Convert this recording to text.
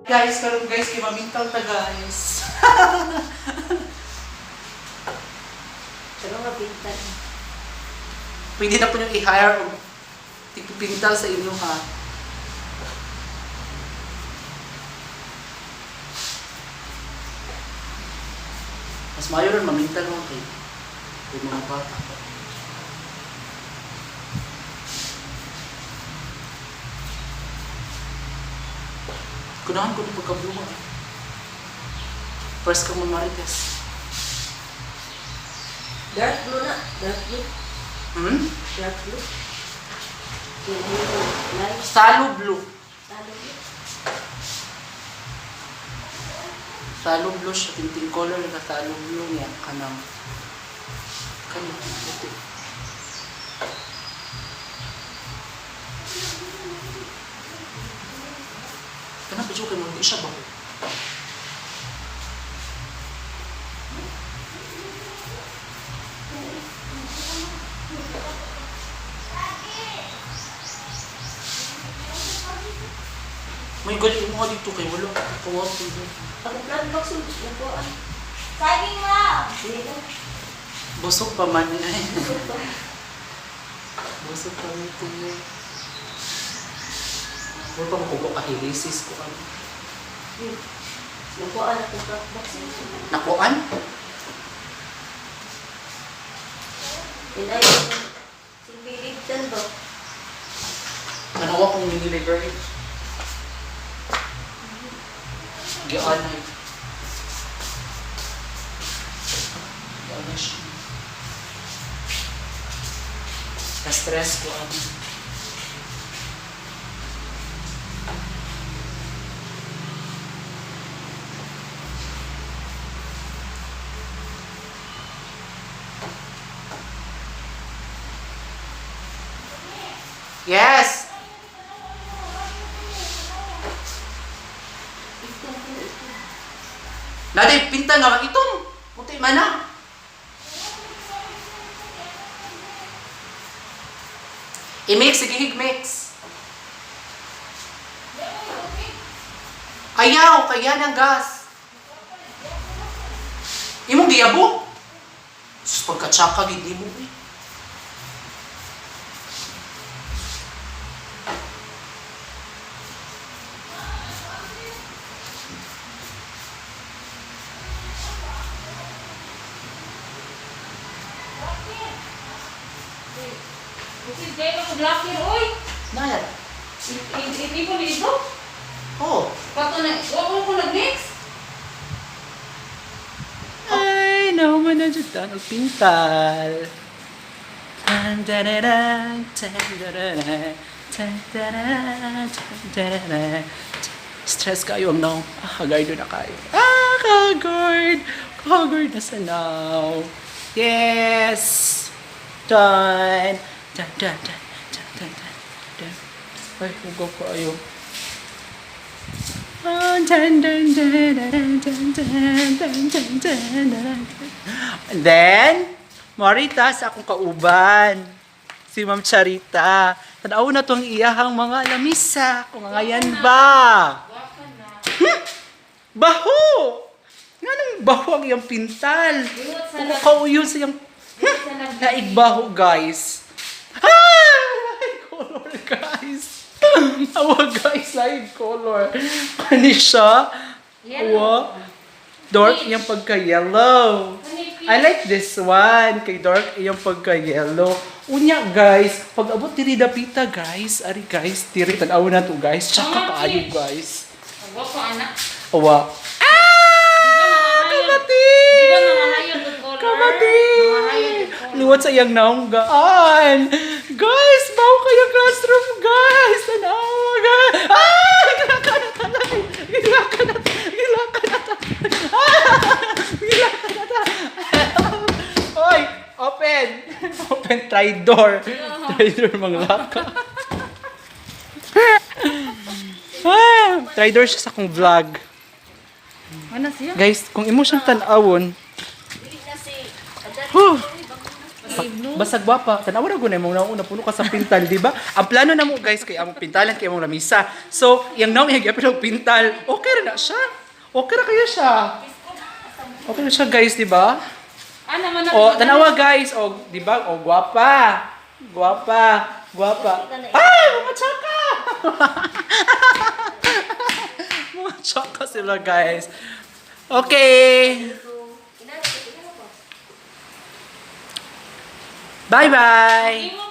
Guys, karon guys, kay mamintal ta guys. Pero mapintal. Pwede na po nyo i-hire o tipipintal sa inyo ha. Mas mayo rin mamintal mo kay mga bata. Kunahan ko ng pagkabluma eh. First kang mamarites. Dark blue na. Dark blue. Dark blue. Light. Salo blue. Salo blue. Salo blue siya. Tinting color na salo blue niya. Kanang. Ito. Kenapa juga mau bisa bang? May galing mo dito kay wala kawat dito. Ako plan box nakuan. Saging mo! Busog pa man eh. Busog pa man ito eh. Huwag pa makuha kahilisis ko ano. Nakuan ako plan box. Nakuan? Inay si Biligtan ba? Nanawa kong mini-library. Gianay. Gianay siya. Na-stress ko ano. Yes! Naday, pinta nga itong puti mana. I-mix, sige mix. Ayaw, kaya ng gas. Imong giyabo. Sus, pagka-chaka, hindi mo eh. Kasi kayo mag-laptrip, oy! Nayat. Hindi ko nito? Oo. Pato na, huwag ko nag-mix? Ay, naman na dyan ang pintal. Stress kayo ang now. Guard na kayo. Ka-guard! Ka-guard na sa now. Yes! Done! Dun. Ay, huwag ko ayo. And then, Marita sa akong kauban. Si Ma'am Charita. Tanaw na itong iyahang mga lamisa. Kung ngayon ba? Baho! Nga nang baho ang iyang pintal. Kung kauyon sa iyang naigbaho, guys. Ay, color, guys. Awa, guys, live color. Ano siya? Awa. Dark yung pagka-yellow. I like this one. Kay dark yung pagka-yellow. Unya, guys. Pag abot diri dapita, guys. Ari, guys. Diri, tanaw na to, guys. Tsaka kaayo, guys. Awa ko, anak. Awa. Di ba nangahayag yung color? Kamati! Luwat sa iyang naunggaan. Guys, bawo kayo classroom, guys! Tanawa, guys! Ah! Gilaka na talay! Gilaka na Hoy! Open! Open, trydor. Trydor, mga laka. Trydor siya sa akong vlog. Ano siya? Guys, kung imo siyang tanawon, Basta gwapa. Tanawa na gunay mo una puno ka sa pintal, di ba? Ang plano na mo guys kay among pintalan kay among lamisa. So, yang naong ihagyapi ng pintal, okay ra na siya. Okay ra kayo siya. Okay na siya guys, di ba? Ano man O, tanawa guys. O, di ba? O, gwapa. Gwapa. Ay, mga tsaka! Mga tsaka sila guys. Okay. Bye-bye.